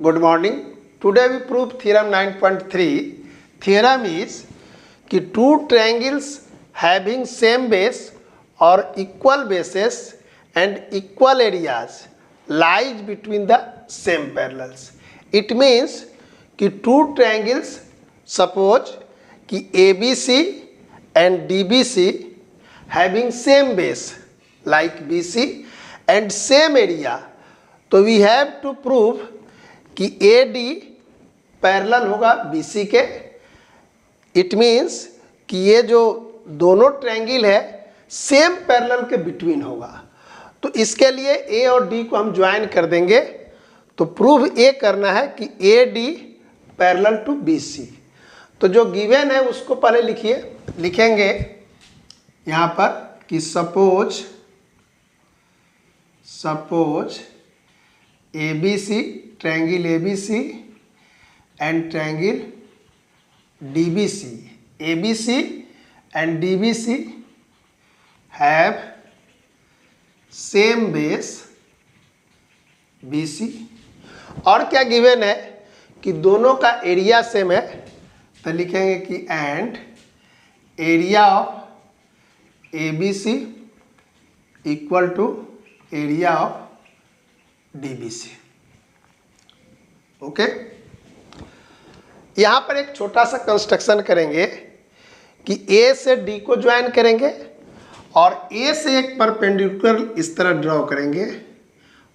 Good morning. Today we prove theorem 9.3. Theorem is कि two triangles having same base or equal bases and equal areas lies between the same parallels. It means कि two triangles suppose कि ABC and DBC having same base like BC and same area, तो we have to prove कि AD parallel होगा BC के. It means कि ये जो दोनों ट्रायंगल है सेम पैरेलल के बिटवीन होगा. तो इसके लिए A और D को हम ज्वाइन कर देंगे. तो प्रूव ये करना है कि AD पैरेलल टू BC. तो जो गिवन है उसको पहले लिखेंगे यहाँ पर कि suppose ABC triangle ABC and triangle DBC. ABC and DBC have same base BC. और क्या गिवन है कि दोनों का एरिया सेम है. तो लिखेंगे कि and area of ABC equal to area of DBC. Okay. यहाँ पर एक छोटा सा कंस्ट्रक्शन करेंगे कि A से D को ज्वाइन करेंगे और A से एक परपेंडिकुलर इस तरह ड्रॉ करेंगे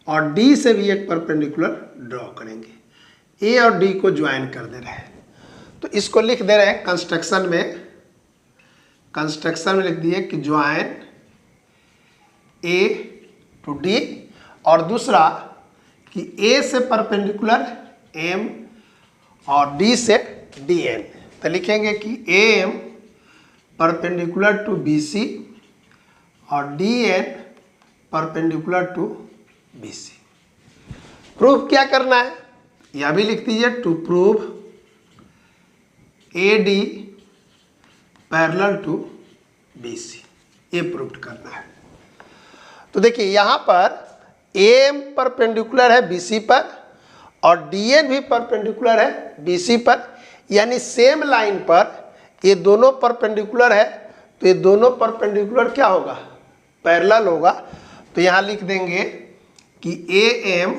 और D से भी एक परपेंडिकुलर ड्रॉ करेंगे. A और D को ज्वाइन कर दे रहे हैं. तो इसको लिख दे रहे हैं कंस्ट्रक्शन में लिख दिए कि ज्वाइन A टू D और दूसरा कि A से परपेंडिकुलर M और D से DN. तो लिखेंगे कि AM परपेंडिकुलर टू BC और DN perpendicular to BC. Proof क्या करना है यह भी लिख दीजिए. To prove AD parallel to BC. ये प्रूव करना है. तो देखिए यहाँ पर AM परपेंडिकुलर है BC पर और DN भी परपेंडिकुलर है BC पर. यानी सेम लाइन पर ये दोनों परपेंडिकुलर है. तो ये दोनों परपेंडिकुलर क्या होगा, पैरेलल होगा. तो यहाँ लिख देंगे कि AM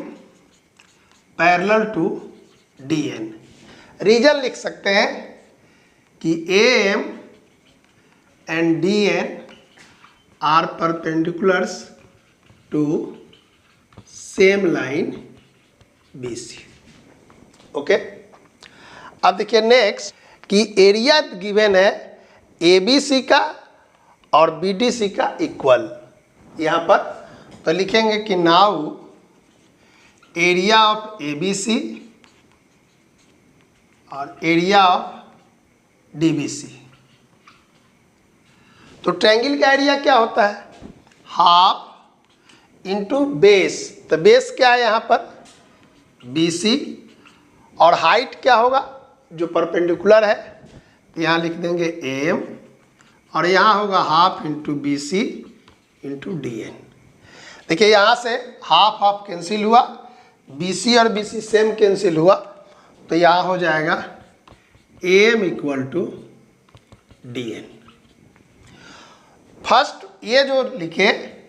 parallel to DN. Reason लिख सकते हैं कि AM and DN are perpendiculars to same line BC. Okay. अब देखिए नेक्स्ट कि एरिया गिवन है ABC का और BDC का इक्वल यहाँ पर. तो लिखेंगे कि नाउ एरिया ऑफ ABC और एरिया ऑफ DBC. तो ट्रायंगल का एरिया क्या होता है, हाफ इंटू बेस. तो बेस क्या है यहाँ पर BC और हाइट क्या होगा जो परपेंडिकुलर है. यहाँ लिख देंगे AM और यहाँ होगा half into BC into DN. देखिए यहाँ से हाफ हाफ कैंसिल हुआ, BC और BC सेम कैंसिल हुआ. तो यहाँ हो जाएगा AM equal to DN. First ये जो लिखे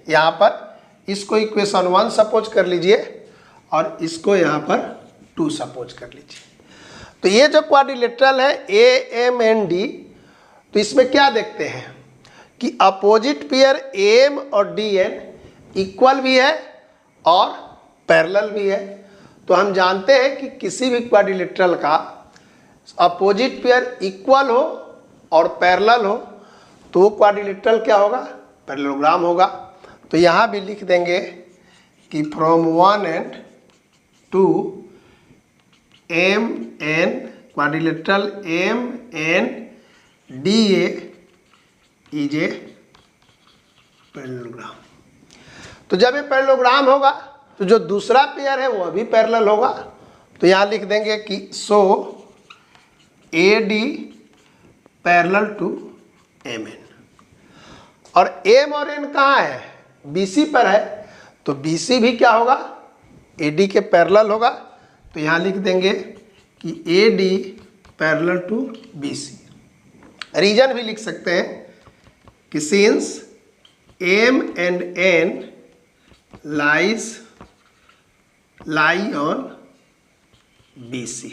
यहाँ पर इसको इक्वेशन 1 सपोज कर लीजिए और इसको यहाँ पर 2 सपोज कर लीजिए. तो ये जो क्वाड्रिलेटरल है AMND, तो इसमें क्या देखते हैं कि अपोजिट पेयर AM और DN इक्वल भी है और पैरेलल भी है. तो हम जानते हैं कि किसी भी क्वाड्रिलेटरल का अपोजिट पेयर इक्वल हो और पैरेलल हो तो वो क्वाड्रिलेटरल क्या होगा, पैरेललोग्राम होगा. तो यहाँ भी लिख देंगे कि from 1 and 2 MN quadrilateral MNDA is a parallelogram. तो जब ये पैरेललोग्राम होगा तो जो दूसरा पेयर है वह भी पैरेलल होगा. तो यहाँ लिख देंगे कि सो AD पैरेलल टू MN. और M और N कहाँ है, BC पर है. तो BC भी क्या होगा, AD के पैरेलल होगा. तो यहाँ लिख देंगे कि A D parallel to B C. Reason भी लिख सकते हैं कि since M and N lie on B C,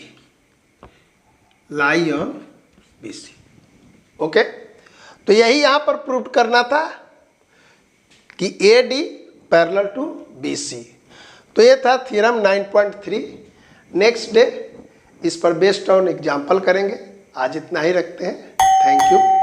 lie on B C. Okay, तो यही यहाँ पर प्रूव करना था कि A D parallel to B C. तो ये था थ्योरम 9.3। नेक्स्ट डे इस पर बेस्ड ऑन एग्जाम्पल करेंगे। आज इतना ही रखते हैं। Thank you.